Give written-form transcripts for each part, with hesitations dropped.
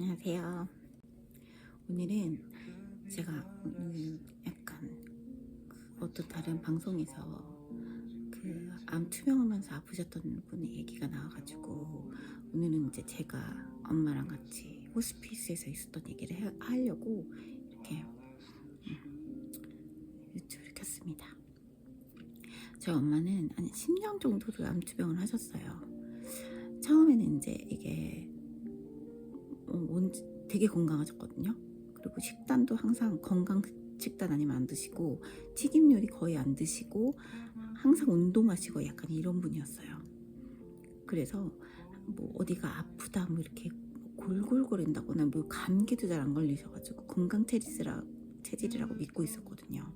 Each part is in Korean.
안녕하세요. 오늘은 제가 약간 어떤 다른 방송에서 암 투병하면서 아프셨던 분의 얘기가 나와가지고 오늘은 이제 제가 엄마랑 같이 호스피스에서 있었던 얘기를 하려고 이렇게 유튜브를 켰습니다. 저희 엄마는 한 10년 정도를 암 투병을 하셨어요. 처음에는 이제 이게 되게 건강하셨거든요. 그리고 식단도 항상 건강 식단 아니면 안 드시고 튀김 요리 거의 안 드시고 항상 운동하시고 약간 이런 분이었어요. 그래서 뭐 어디가 아프다 뭐 이렇게 골골거린다거나 뭐 감기도 잘 안 걸리셔가지고 건강 체질이라고 믿고 있었거든요.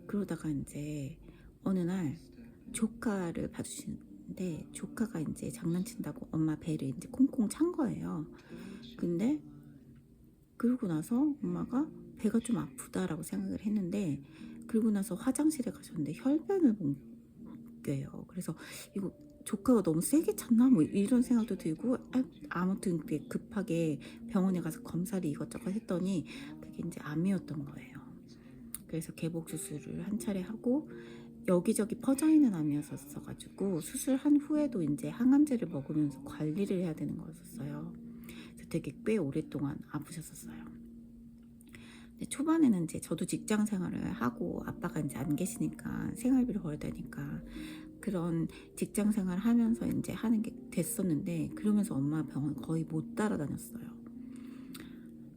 그러다가 이제 어느 날 조카를 봐주시는데 조카가 이제 장난친다고 엄마 배를 이제 콩콩 찬 거예요. 근데 그러고 나서 엄마가 배가 좀 아프다라고 생각을 했는데 그러고 나서 화장실에 가셨는데 혈변을 본 거예요. 그래서 이거 조카가 너무 세게 찼나 뭐 이런 생각도 들고 아무튼 급하게 병원에 가서 검사를 이것저것 했더니 그게 이제 암이었던 거예요. 그래서 개복 수술을 한 차례 하고 여기저기 퍼져 있는 암이었어가지고 수술한 후에도 이제 항암제를 먹으면서 관리를 해야 되는 거였어요. 그래서 되게 꽤 오랫동안 아프셨었어요. 근데 초반에는 이제 저도 직장 생활을 하고 아빠가 이제 안 계시니까 생활비를 벌어야 되니까 그런 직장 생활 하면서 이제 하는 게 됐었는데 그러면서 엄마 병원 거의 못 따라다녔어요.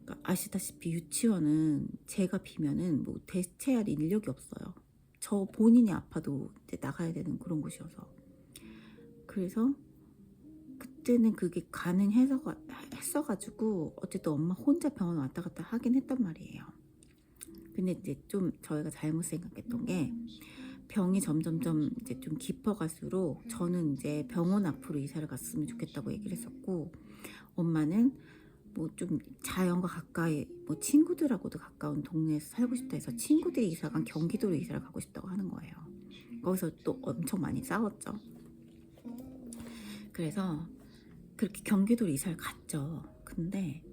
그러니까 아시다시피 유치원은 제가 비면은 뭐 대체할 인력이 없어요. 저 본인이 아파도 이제 나가야 되는 그런 곳이어서. 그래서 그때는 그게 했어가지고 어쨌든 엄마 혼자 병원 왔다 갔다 하긴 했단 말이에요. 근데 이제 좀 저희가 잘못 생각했던 게 병이 점점점 이제 좀 깊어갈수록 저는 이제 병원 앞으로 이사를 갔으면 좋겠다고 얘기를 했었고 엄마는 뭐 좀 자연과 가까이 뭐 친구들하고도 가까운 동네에서 살고 싶다 해서 친구들이 이사간 경기도로 이사를 가고 싶다고 하는 거예요. 거기서 또 엄청 많이 싸웠죠. 그래서 그렇게 경기도로 이사를 갔죠. 근데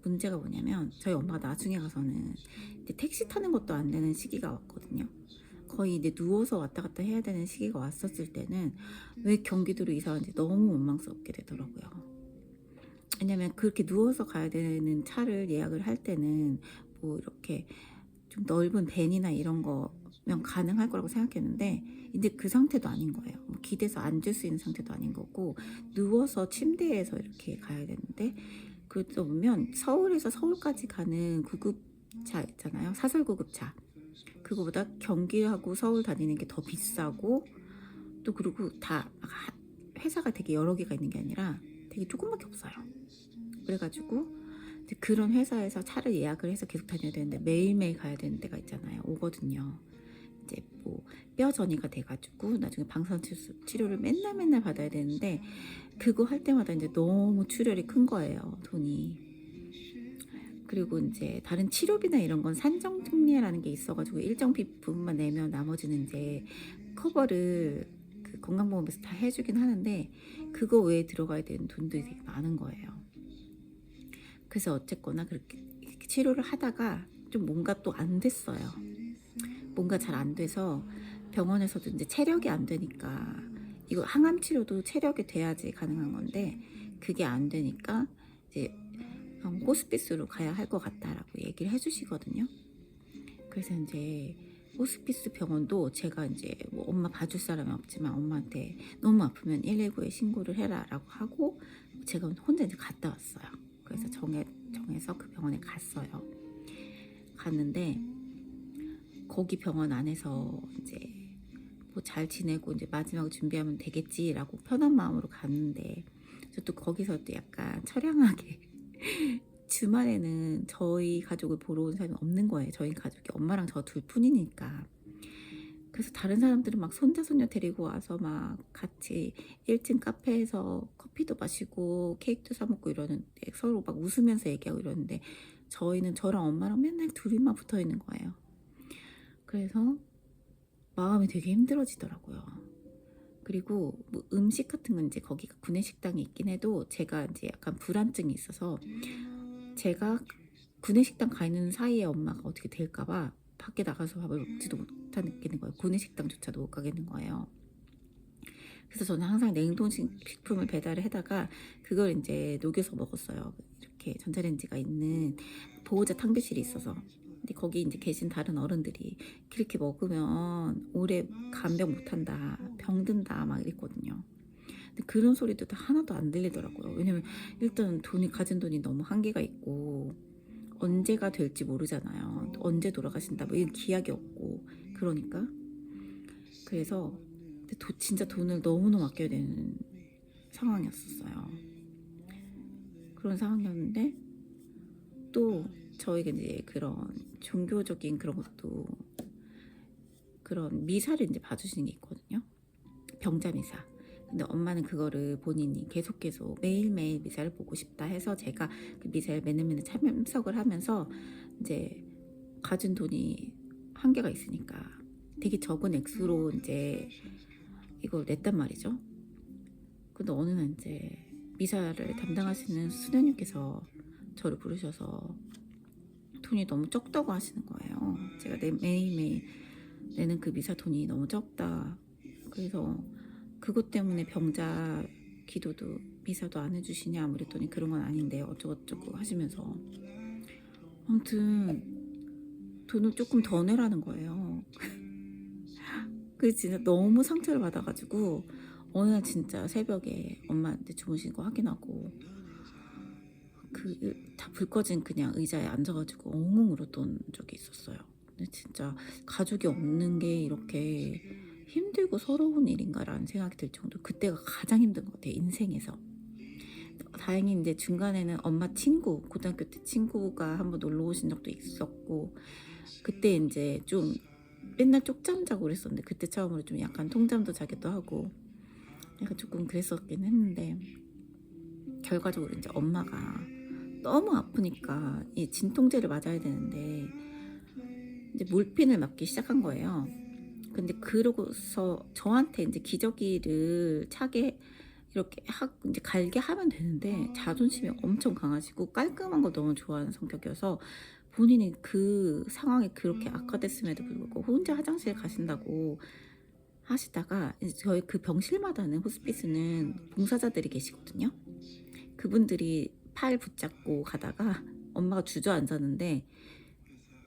문제가 뭐냐면 저희 엄마가 나중에 가서는 이제 택시 타는 것도 안 되는 시기가 왔거든요. 거의 이제 누워서 왔다 갔다 해야 되는 시기가 왔었을 때는 왜 경기도로 이사 왔는지 너무 원망스럽게 되더라고요. 왜냐면 그렇게 누워서 가야 되는 차를 예약을 할 때는 뭐 이렇게 좀 넓은 밴이나 이런 거면 가능할 거라고 생각했는데 이제 그 상태도 아닌 거예요. 뭐 기대서 앉을 수 있는 상태도 아닌 거고 누워서 침대에서 이렇게 가야 되는데 그러다 보면 서울에서 서울까지 가는 구급차 있잖아요. 사설 구급차. 그거보다 경기하고 서울 다니는 게 더 비싸고 또 그리고 다 회사가 되게 여러 개가 있는 게 아니라 되게 조금밖에 없어요. 그래가지고 그런 회사에서 차를 예약을 해서 계속 다녀야 되는데 매일매일 가야 되는 데가 있잖아요. 오거든요. 이제 뭐 뼈 전이가 돼가지고 나중에 방사선 치료를 맨날 받아야 되는데 그거 할 때마다 이제 너무 출혈이 큰 거예요. 돈이. 그리고 이제 다른 치료비나 이런 건 산정특례라는 게 있어가지고 일정 부분만 내면 나머지는 이제 커버를 그 건강보험에서 다 해주긴 하는데 그거 외에 들어가야 되는 돈들이 되게 많은 거예요. 그래서 어쨌거나 그렇게 치료를 하다가 좀 뭔가 또 안 됐어요. 뭔가 잘 안 돼서 병원에서도 이제 체력이 안 되니까 이거 항암 치료도 체력이 돼야지 가능한 건데 그게 안 되니까 이제 호스피스로 가야 할 것 같다라고 얘기를 해주시거든요. 그래서 이제 호스피스 병원도 제가 이제 뭐 엄마 봐줄 사람이 없지만 엄마한테 너무 아프면 119에 신고를 해라라고 하고 제가 혼자 이제 갔다 왔어요. 그래서 정해서 그 병원에 갔어요. 갔는데 거기 병원 안에서 이제 뭐 잘 지내고 이제 마지막 준비하면 되겠지라고 편한 마음으로 갔는데 저도 거기서 또 약간 처량하게 주말에는 저희 가족을 보러 온 사람이 없는 거예요. 저희 가족이 엄마랑 저 둘뿐이니까. 그래서 다른 사람들은 막 손자 손녀 데리고 와서 막 같이 1층 카페에서 커피도 마시고 케이크도 사 먹고 이러는데 서로 막 웃으면서 얘기하고 이러는데 저희는 저랑 엄마랑 맨날 둘이만 붙어 있는 거예요. 그래서 마음이 되게 힘들어지더라고요. 그리고 뭐 음식 같은 건 이제 거기가 구내식당이 있긴 해도 제가 이제 약간 불안증이 있어서 제가 구내식당 가 있는 사이에 엄마가 어떻게 될까봐 밖에 나가서 밥을 먹지도 못하겠는 거예요. 구내식당조차도 못 가겠는 거예요. 그래서 저는 항상 냉동식품을 배달을 해다가 그걸 이제 녹여서 먹었어요. 이렇게 전자레인지가 있는 보호자 탕비실이 있어서. 근데 거기 이제 계신 다른 어른들이 그렇게 먹으면 오래 간병 못한다, 병든다 막 이랬거든요. 근데 그런 소리도 다 하나도 안 들리더라고요. 왜냐면 일단 가진 돈이 너무 한계가 있고 언제가 될지 모르잖아요. 언제 돌아가신다 뭐 이런 기약이 없고 그러니까. 그래서 근데 진짜 돈을 너무너무 아껴야 되는 상황이었었어요. 그런 상황이었는데 또 저희가 이제 그런 종교적인 그런 것도 그런 미사를 이제 봐주시는 게 있거든요. 병자 미사. 근데 엄마는 그거를 본인이 계속 매일매일 미사를 보고 싶다 해서 제가 그 미사를 매년 참석을 하면서 이제 가진 돈이 한계가 있으니까 되게 적은 액수로 이제 이걸 냈단 말이죠. 근데 어느 날 이제 미사를 담당하시는 수녀님께서 저를 부르셔서 돈이 너무 적다고 하시는 거예요. 제가 매일매일 내는 그 미사 돈이 너무 적다. 그래서 그것 때문에 병자 기도도 미사도 안 해주시냐 아무랬더니 그런 건 아닌데 어쩌고저쩌고 하시면서 아무튼 돈을 조금 더 내라는 거예요. 그래서 진짜 너무 상처를 받아가지고 어느 날 진짜 새벽에 엄마한테 주무신 거 확인하고 다 불 꺼진 그냥 의자에 앉아가지고 엉엉 울었던 적이 있었어요. 근데 진짜 가족이 없는 게 이렇게 힘들고 서러운 일인가라는 생각이 들 정도. 그때가 가장 힘든 것 같아요, 인생에서. 다행히 이제 중간에는 엄마 친구, 고등학교 때 친구가 한번 놀러 오신 적도 있었고, 그때 이제 좀 맨날 쪽잠 자고 그랬었는데 그때 처음으로 좀 약간 통잠도 자기도 하고 약간 조금 그랬었긴 했는데, 결과적으로 이제 엄마가 너무 아프니까 이 진통제를 맞아야 되는데 이제 몰핀을 맞기 시작한 거예요. 근데 그러고서 저한테 이제 기저귀를 차게 이렇게 이제 갈게 하면 되는데 자존심이 엄청 강하시고 깔끔한 거 너무 좋아하는 성격이어서 본인이 그 상황이 그렇게 악화됐음에도 불구하고 혼자 화장실 가신다고 하시다가 이제 저희 그 병실마다는 호스피스는 봉사자들이 계시거든요. 그분들이 팔 붙잡고 가다가 엄마가 주저앉았는데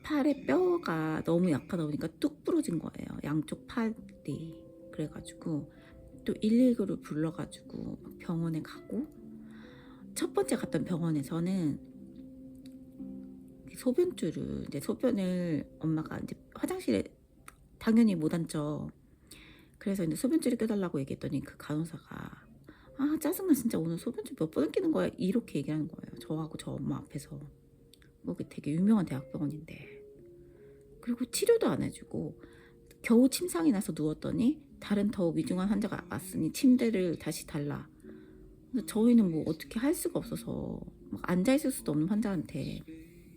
팔에 뼈가 너무 약하다 보니까 뚝 부러진 거예요. 양쪽 팔이. 그래가지고 또 119를 불러가지고 병원에 가고, 첫 번째 갔던 병원에서는 소변줄을 이제 소변을 엄마가 이제 화장실에 당연히 못 앉죠. 그래서 이제 소변줄을 껴달라고 얘기했더니 그 간호사가 아 짜증나 진짜 오늘 소변줄 몇 번을 끼는 거야 이렇게 얘기하는 거예요. 저하고 저 엄마 앞에서. 거기 되게 유명한 대학병원인데. 그리고 치료도 안 해주고 겨우 침상이 나서 누웠더니 다른 더 위중한 환자가 왔으니 침대를 다시 달라. 근데 저희는 뭐 어떻게 할 수가 없어서 막 앉아있을 수도 없는 환자한테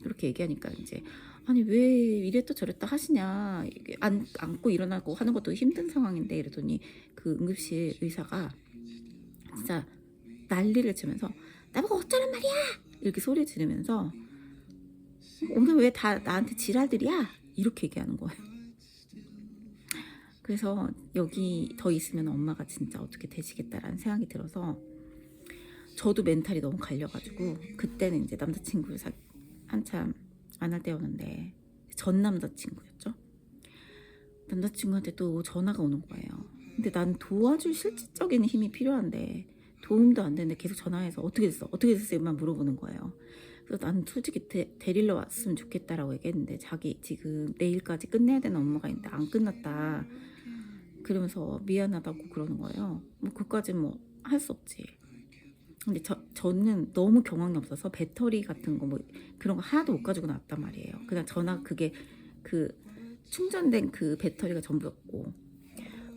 그렇게 얘기하니까 이제 아니 왜 이랬다 저랬다 하시냐, 앉고 일어나고 하는 것도 힘든 상황인데 이러더니 그 응급실 의사가 진짜 난리를 치면서 나보고 어쩌란 말이야 이렇게 소리 지르면서 오늘 왜 다 나한테 지랄들이야 이렇게 얘기하는 거예요. 그래서 여기 더 있으면 엄마가 진짜 어떻게 되시겠다라는 생각이 들어서 저도 멘탈이 너무 갈려가지고 그때는 이제 남자친구를 한참 안 할 때였는데 전 남자친구였죠. 남자친구한테 또 전화가 오는 거예요. 근데 난 도와줄 실질적인 힘이 필요한데 도움도 안 되는데 계속 전화해서 어떻게 됐어 이만 물어보는 거예요. 그래서 난 솔직히 데리러 왔으면 좋겠다라고 얘기했는데 자기 지금 내일까지 끝내야 되는 업무가 있는데 안 끝났다 그러면서 미안하다고 그러는 거예요. 뭐 그까진 뭐 할 수 없지. 근데 저는 너무 경황이 없어서 배터리 같은 거 뭐 그런 거 하나도 못 가지고 나왔단 말이에요. 그냥 그게 그 충전된 그 배터리가 전부였고,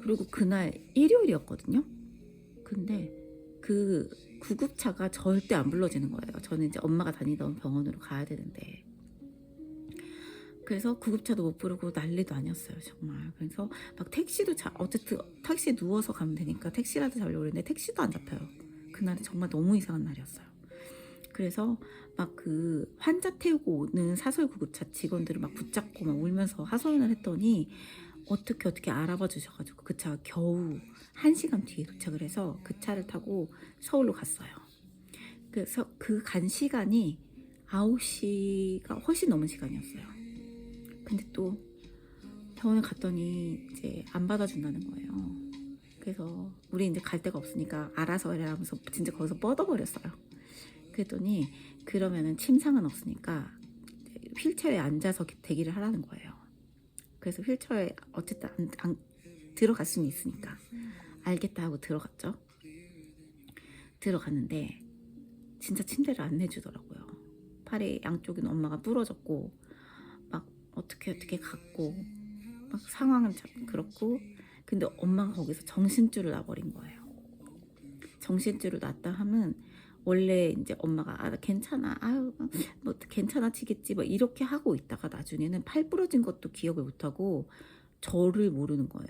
그리고 그날 일요일이었거든요. 근데 그 구급차가 절대 안 불러지는 거예요. 저는 이제 엄마가 다니던 병원으로 가야 되는데. 그래서 구급차도 못 부르고 난리도 아니었어요 정말. 그래서 막 택시도 어쨌든 택시에 누워서 가면 되니까 택시라도 잡으려고 그랬는데 택시도 안 잡혀요. 그날은 정말 너무 이상한 날이었어요. 그래서 막 그 환자 태우고 오는 사설구급차 직원들을 막 붙잡고 막 울면서 하소연을 했더니 어떻게 알아봐 주셔 가지고 그 차가 겨우 1시간 뒤에 도착을 해서 그 차를 타고 서울로 갔어요. 그래서 그 간 시간이 9시가 훨씬 넘은 시간이었어요. 근데 또 병원에 갔더니 이제 안 받아준다는 거예요. 그래서 우리 이제 갈 데가 없으니까 알아서 해라 하면서 진짜 거기서 뻗어버렸어요. 그랬더니 그러면은 침상은 없으니까 휠체어에 앉아서 대기를 하라는 거예요. 그래서 휠체어에 어쨌든 안 들어갈 수는 있으니까 알겠다 하고 들어갔죠. 들어갔는데 진짜 침대를 안 내주더라고요. 팔이 양쪽은 엄마가 부러졌고 막 어떻게 갔고 막 상황은 참 그렇고, 근데 엄마가 거기서 정신줄을 놔버린 거예요. 정신줄을 놨다 하면 원래 이제 엄마가 나 괜찮아, 아유 뭐 괜찮아지겠지 뭐 이렇게 하고 있다가 나중에는 팔 부러진 것도 기억을 못하고 저를 모르는 거예요.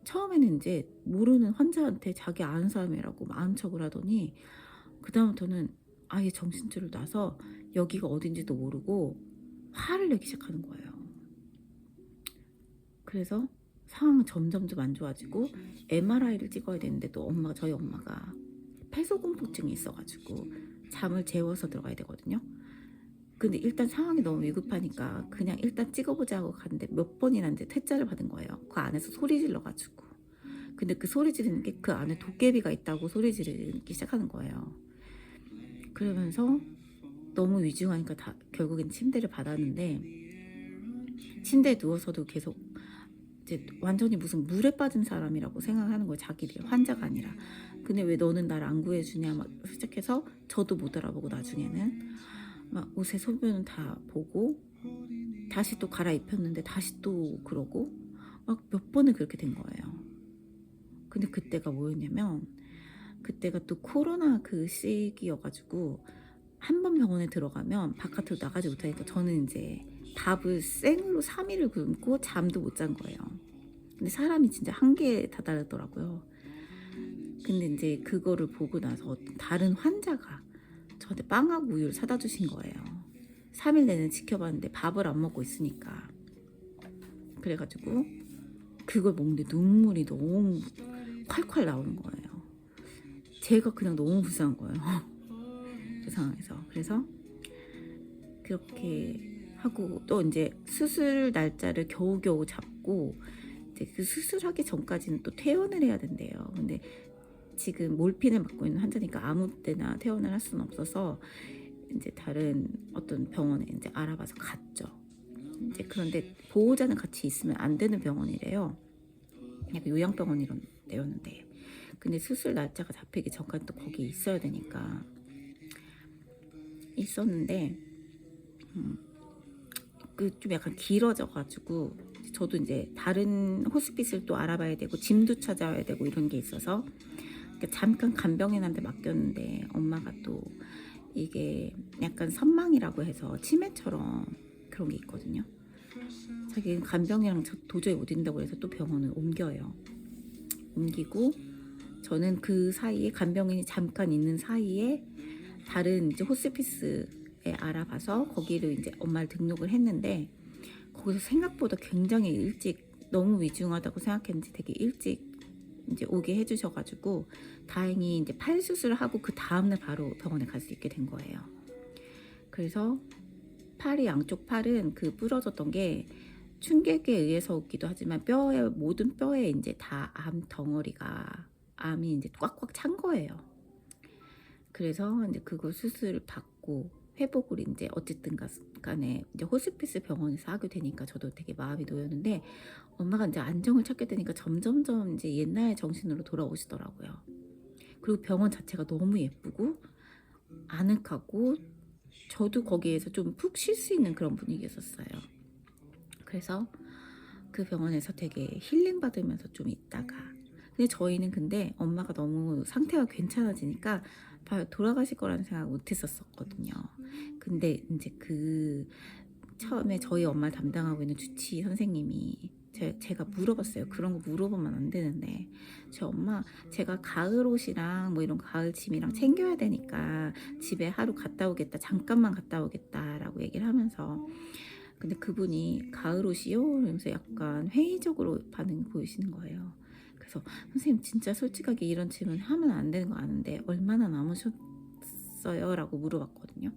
처음에는 이제 모르는 환자한테 자기 아는 사람이라고 아는 척을 하더니 그 다음부터는 아예 정신줄을 놔서 여기가 어딘지도 모르고 화를 내기 시작하는 거예요. 그래서 상황은 점점 안 좋아지고 MRI를 찍어야 되는데 또 저희 엄마가 폐소공포증이 있어가지고 잠을 재워서 들어가야 되거든요. 근데 일단 상황이 너무 위급하니까 그냥 일단 찍어보자 하고 갔는데 몇 번이나 이제 퇴짜를 받은 거예요. 그 안에서 소리 질러가지고. 근데 그 소리 지르는 게 그 안에 도깨비가 있다고 소리 지르기 시작하는 거예요. 그러면서 너무 위중하니까 결국엔 침대를 받았는데 침대에 누워서도 계속 이제 완전히 무슨 물에 빠진 사람이라고 생각하는 거예요. 자기들 환자가 아니라. 근데 왜 너는 나를 안 구해주냐 막 시작해서 저도 못 알아보고 나중에는 막 옷에 소변은 다 보고 다시 또 갈아입혔는데 다시 또 그러고 막 몇 번을 그렇게 된 거예요. 근데 그때가 뭐였냐면 그때가 또 코로나 그 시기여가지고 한 번 병원에 들어가면 바깥으로 나가지 못하니까 저는 이제 밥을 생으로 3일을 굶고 잠도 못 잔 거예요. 근데 사람이 진짜 한계에 다다르더라고요. 근데 이제 그거를 보고 나서 다른 환자가 저한테 빵하고 우유를 사다 주신 거예요. 3일 내내 지켜봤는데 밥을 안 먹고 있으니까. 그래가지고 그걸 먹는데 눈물이 너무 콸콸 나오는 거예요. 제가 그냥 너무 불쌍한 거예요. 그 상황에서. 그래서 그렇게 하고 또 이제 수술 날짜를 겨우겨우 잡고 이제 그 수술하기 전까지는 또 퇴원을 해야 된대요. 근데 지금 몰핀을 맞고 있는 환자니까 아무 때나 퇴원을 할 수는 없어서 이제 다른 어떤 병원에 이제 알아봐서 갔죠. 이제 그런데 보호자는 같이 있으면 안 되는 병원이래요. 약간 요양병원이었는데, 근데 수술 날짜가 잡히기 전까지 또 거기 있어야 되니까 있었는데 그 좀 약간 길어져가지고 저도 이제 다른 호스피스를 또 알아봐야 되고 짐도 찾아와야 되고 이런 게 있어서 잠깐 간병인한테 맡겼는데 엄마가 또 이게 약간 선망이라고 해서 치매처럼 그런 게 있거든요. 자기 간병이랑 도저히 못 있는다고 해서 또 병원을 옮겨요. 옮기고 저는 그 사이에 간병인이 잠깐 있는 사이에 다른 이제 호스피스에 알아봐서 거기를 이제 엄마를 등록을 했는데 거기서 생각보다 굉장히 일찍 너무 위중하다고 생각했는지 되게 일찍 이제 오게 해주셔가지고 다행히 이제 팔 수술을 하고 그 다음날 바로 병원에 갈 수 있게 된 거예요. 그래서 팔이 양쪽 팔은 그 부러졌던 게 충격에 의해서기도 하지만 모든 뼈에 이제 다 암이 이제 꽉꽉 찬 거예요. 그래서 이제 그거 수술을 받고 회복을 이제 어쨌든 간에 이제 호스피스 병원에서 하게 되니까 저도 되게 마음이 놓였는데 엄마가 이제 안정을 찾게 되니까 점점점 이제 옛날 정신으로 돌아오시더라고요. 그리고 병원 자체가 너무 예쁘고 아늑하고 저도 거기에서 좀 푹 쉴 수 있는 그런 분위기였었어요. 그래서 그 병원에서 되게 힐링 받으면서 좀 있다가 근데 저희는 엄마가 너무 상태가 괜찮아지니까 돌아가실 거라는 생각 못 했었거든요. 근데 이제 그 처음에 저희 엄마를 담당하고 있는 주치 선생님이 제가 물어봤어요. 그런 거 물어보면 안 되는데 저 엄마 제가 가을 옷이랑 뭐 이런 가을 짐이랑 챙겨야 되니까 집에 하루 갔다 오겠다 잠깐만 갔다 오겠다라고 얘기를 하면서 근데 그분이 가을 옷이요? 이러면서 약간 회의적으로 반응 보이시는 거예요. 그래서 선생님 진짜 솔직하게 이런 질문 하면 안 되는 거 아는데 얼마나 남으셨어요? 라고 물어봤거든요.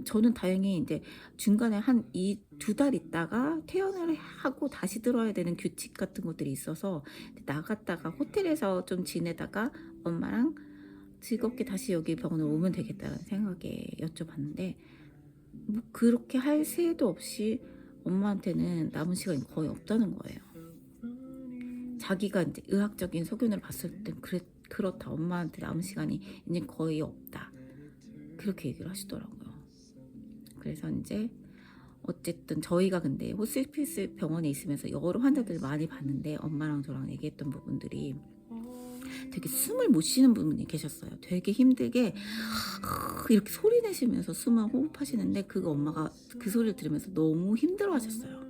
저는 다행히 이제 중간에 한 2달 있다가 퇴원을 하고 다시 들어야 되는 규칙 같은 것들이 있어서 나갔다가 호텔에서 좀 지내다가 엄마랑 즐겁게 다시 여기 병원에 오면 되겠다는 생각에 여쭤봤는데 뭐 그렇게 할 새도 없이 엄마한테는 남은 시간이 거의 없다는 거예요. 자기가 이제 의학적인 소견을 봤을 땐 그렇다. 엄마한테 남은 시간이 이제 거의 없다. 그렇게 얘기를 하시더라고요. 그래서 이제 어쨌든 저희가 근데 호스피스 병원에 있으면서 여러 환자들 많이 봤는데 엄마랑 저랑 얘기했던 부분들이 되게 숨을 못 쉬는 분이 계셨어요. 되게 힘들게 이렇게 소리 내시면서 숨을 호흡하시는데 그거 엄마가 그 소리를 들으면서 너무 힘들어 하셨어요.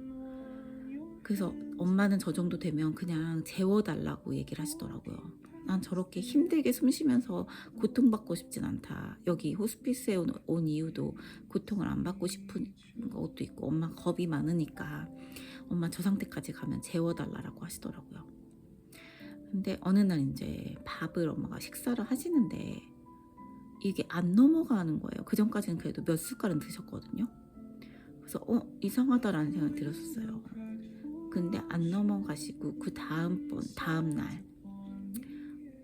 그래서 엄마는 저 정도 되면 그냥 재워달라고 얘기를 하시더라고요. 난 저렇게 힘들게 숨 쉬면서 고통받고 싶진 않다. 여기 호스피스에 온 이유도 고통을 안 받고 싶은 것도 있고 엄마 겁이 많으니까 엄마 저 상태까지 가면 재워달라고 하시더라고요. 근데 어느 날 이제 밥을 엄마가 식사를 하시는데 이게 안 넘어가는 거예요. 그 전까지는 그래도 몇 숟갈은 드셨거든요. 그래서 이상하다라는 생각이 들었었어요. 근데 안 넘어가시고 그 다음 날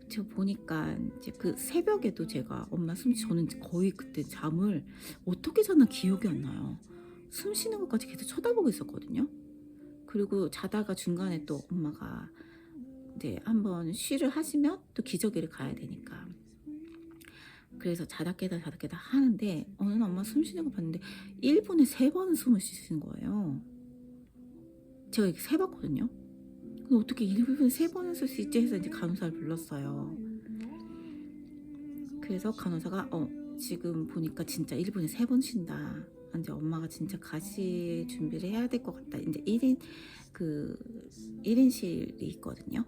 제가 보니까 이제 그 새벽에도 제가 엄마 저는 거의 그때 잠을 어떻게 잤나 기억이 안 나요. 숨 쉬는 것까지 계속 쳐다보고 있었거든요. 그리고 자다가 중간에 또 엄마가 이제 한번 쉬를 하시면 또 기저귀를 가야 되니까 그래서 자다 깨다 하는데 어느 날 엄마 숨 쉬는 거 봤는데 1분에 3번은 숨을 쉬시는 거예요. 제가 이렇게 세봤거든요. 근데 어떻게 1분에 3번은 쓸 수 있지 해서 이제 간호사를 불렀어요. 그래서 간호사가 지금 보니까 진짜 1분에 3번 쉰다. 이제 엄마가 진짜 가실 준비를 해야 될 것 같다. 이제 1인실이 있거든요.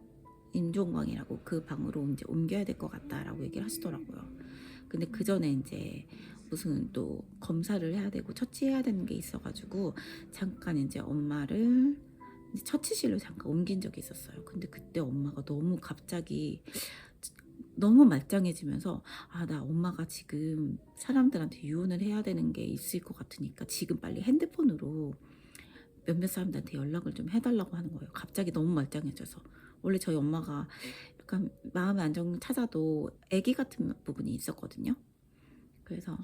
임종방이라고 그 방으로 이제 옮겨야 될 것 같다라고 얘기를 하시더라고요. 근데 그 전에 이제 무슨 또 검사를 해야 되고 처치해야 되는 게 있어가지고 잠깐 이제 엄마를 이제 처치실로 잠깐 옮긴 적이 있었어요. 근데 그때 엄마가 너무 갑자기 너무 말짱해지면서 나 엄마가 지금 사람들한테 유언을 해야 되는 게 있을 것 같으니까 지금 빨리 핸드폰으로 몇몇 사람들한테 연락을 좀 해달라고 하는 거예요. 갑자기 너무 말짱해져서. 원래 저희 엄마가 약간 마음의 안정 찾아도 아기 같은 부분이 있었거든요. 그래서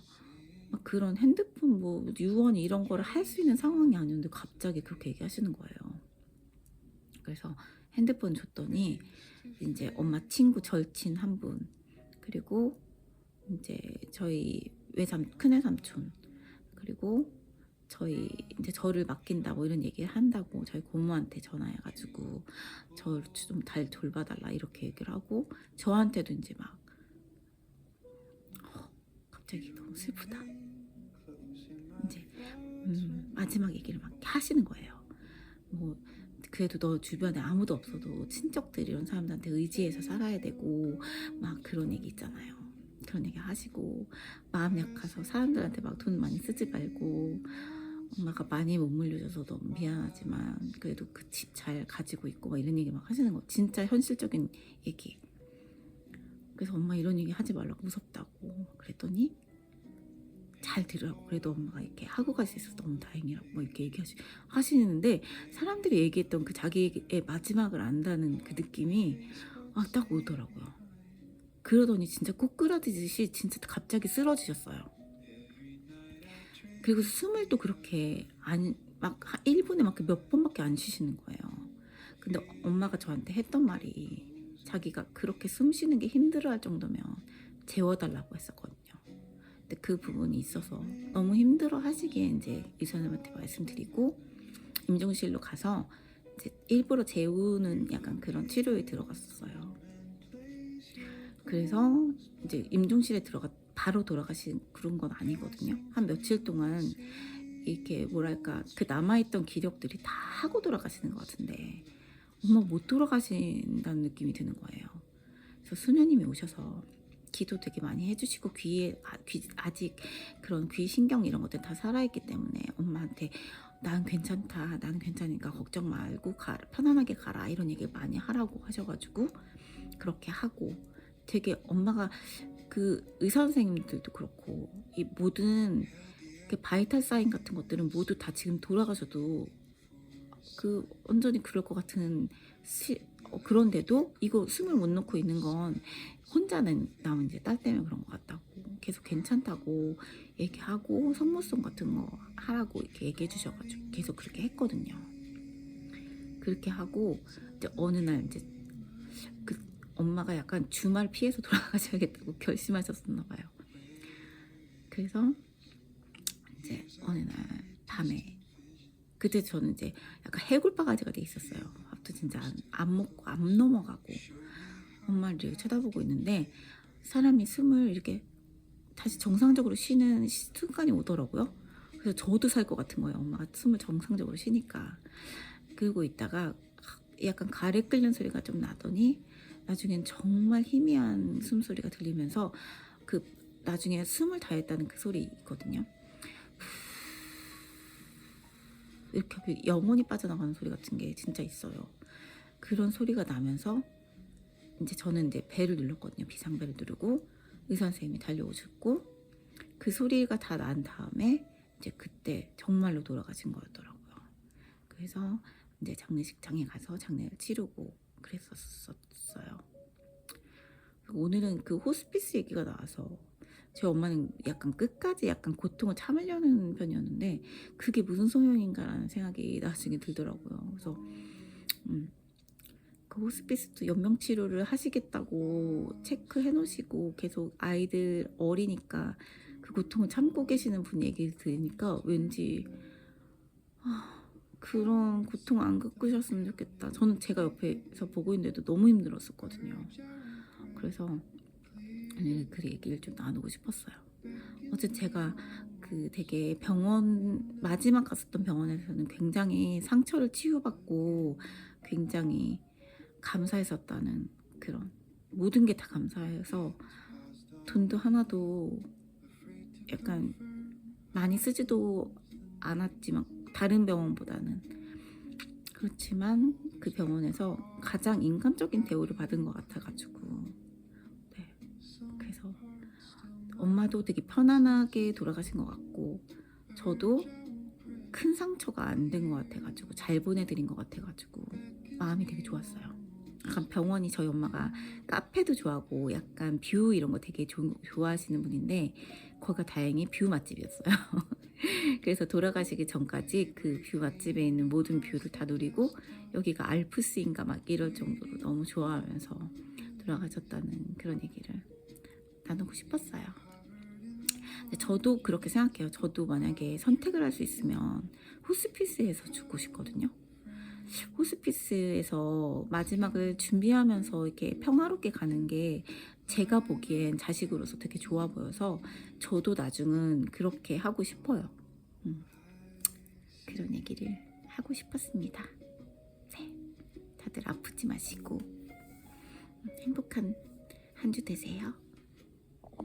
막 그런 핸드폰 뭐 유언 이런 거를 할 수 있는 상황이 아니었는데 갑자기 그렇게 얘기하시는 거예요. 그래서 핸드폰 줬더니 이제 엄마 친구 절친 한 분 그리고 이제 저희 큰외삼촌 그리고 저희 이제 저를 맡긴다 뭐 이런 얘기를 한다고 저희 고모한테 전화해가지고 저 좀 잘 돌봐달라 이렇게 얘기를 하고 저한테도 이제 막 갑자기 너무 슬프다 이제 마지막 얘기를 막 하시는 거예요. 뭐 그래도 너 주변에 아무도 없어도 친척들 이런 사람들한테 의지해서 살아야 되고 막 그런 얘기 있잖아요. 그런 얘기 하시고 마음 약해서 사람들한테 막 돈 많이 쓰지 말고 엄마가 많이 못 물려줘서 너무 미안하지만 그래도 그 집 잘 가지고 있고 막 이런 얘기 막 하시는 거 진짜 현실적인 얘기. 그래서 엄마 이런 얘기 하지 말라고 무섭다고 그랬더니 잘 들으라고 그래도 엄마가 이렇게 하고 갈 수 있어서 너무 다행이라고 뭐 이렇게 하시는데 사람들이 얘기했던 그 자기의 마지막을 안다는 그 느낌이 딱 오더라고요. 그러더니 진짜 꼬꾸라지듯이 진짜 갑자기 쓰러지셨어요. 그리고 숨을 또 그렇게 막 1분에 막 몇 번밖에 안 쉬시는 거예요. 근데 엄마가 저한테 했던 말이 자기가 그렇게 숨 쉬는 게 힘들어할 정도면 재워달라고 했었거든요. 근데 그 부분이 있어서 너무 힘들어 하시기에 이제 의사님한테 말씀드리고 임종실로 가서 이제 일부러 재우는 약간 그런 치료에 들어갔었어요. 그래서 이제 임종실에 바로 돌아가신 그런 건 아니거든요. 한 며칠 동안 이렇게 뭐랄까 그 남아있던 기력들이 다 하고 돌아가시는 것 같은데 엄마 못 돌아가신다는 느낌이 드는 거예요. 그래서 수녀님이 오셔서 기도 되게 많이 해주시고 아직 그런 귀 신경 이런 것들 다 살아있기 때문에 엄마한테 난 괜찮다, 난 괜찮으니까 걱정 말고 편안하게 가라 이런 얘기 많이 하라고 하셔가지고 그렇게 하고 되게 엄마가 그 의사 선생님들도 그렇고 이 모든 그 바이탈 사인 같은 것들은 모두 다 지금 돌아가셔도 그 완전히 그럴 것 같은 그런데도 이거 숨을 못 놓고 있는 건 혼자는 남은 이제 딸 때문에 그런 것 같다고 계속 괜찮다고 얘기하고 성모송 같은 거 하라고 이렇게 얘기해 주셔가지고 계속 그렇게 했거든요. 그렇게 하고 이제 어느 날 이제 그 엄마가 약간 주말 피해서 돌아가셔야겠다고 결심하셨었나 봐요. 그래서 이제 어느 날 밤에 그때 저는 이제 약간 해골바가지가 돼 있었어요. 밥도 진짜 안 먹고 안 넘어가고 엄마를 이렇게 쳐다보고 있는데 사람이 숨을 이렇게 다시 정상적으로 쉬는 순간이 오더라고요. 그래서 저도 살 것 같은 거예요. 엄마가 숨을 정상적으로 쉬니까. 그러고 있다가 약간 가래 끓는 소리가 좀 나더니 나중엔 정말 희미한 숨소리가 들리면서 그 나중에 숨을 다했다는 그 소리 있거든요. 이렇게 영혼이 빠져나가는 소리 같은 게 진짜 있어요. 그런 소리가 나면서 이제 저는 이제 벨을 눌렀거든요. 비상벨을 누르고 의사 선생님이 달려오셨고 그 소리가 다 난 다음에 이제 그때 정말로 돌아가신 거였더라고요. 그래서 이제 장례식장에 가서 장례를 치르고 그랬었어요. 오늘은 그 호스피스 얘기가 나와서 제 엄마는 약간 끝까지 약간 고통을 참으려는 편이었는데 그게 무슨 소용인가라는 생각이 나중에 들더라고요. 그래서 그 호스피스도 연명 치료를 하시겠다고 체크해 놓으시고 계속 아이들 어리니까 그 고통을 참고 계시는 분 얘기를 들으니까 왠지 그런 고통 안 겪으셨으면 좋겠다. 저는 제가 옆에서 보고 있는데도 너무 힘들었었거든요. 그래서 오늘 그 얘기를 좀 나누고 싶었어요. 어제 제가 그 되게 마지막 갔었던 병원에서는 굉장히 상처를 치유받고 굉장히 감사했었다는 그런 모든 게 다 감사해서 돈도 하나도 약간 많이 쓰지도 않았지만 다른 병원보다는 그렇지만 그 병원에서 가장 인간적인 대우를 받은 것 같아가지고 네. 그래서 엄마도 되게 편안하게 돌아가신 것 같고 저도 큰 상처가 안 된 것 같아가지고 잘 보내드린 것 같아가지고 마음이 되게 좋았어요. 약간 병원이 저희 엄마가 카페도 좋아하고 약간 뷰 이런 거 되게 좋아하시는 분인데 거기가 다행히 뷰 맛집이었어요. 그래서 돌아가시기 전까지 그 뷰 맛집에 있는 모든 뷰를 다 누리고 여기가 알프스인가 막 이럴 정도로 너무 좋아하면서 돌아가셨다는 그런 얘기를 나누고 싶었어요. 근데 저도 그렇게 생각해요. 저도 만약에 선택을 할 수 있으면 호스피스에서 죽고 싶거든요. 호스피스에서 마지막을 준비하면서 이렇게 평화롭게 가는 게 제가 보기엔 자식으로서 되게 좋아 보여서 저도 나중은 그렇게 하고 싶어요. 그런 얘기를 하고 싶었습니다. 네, 다들 아프지 마시고 행복한 한 주 되세요.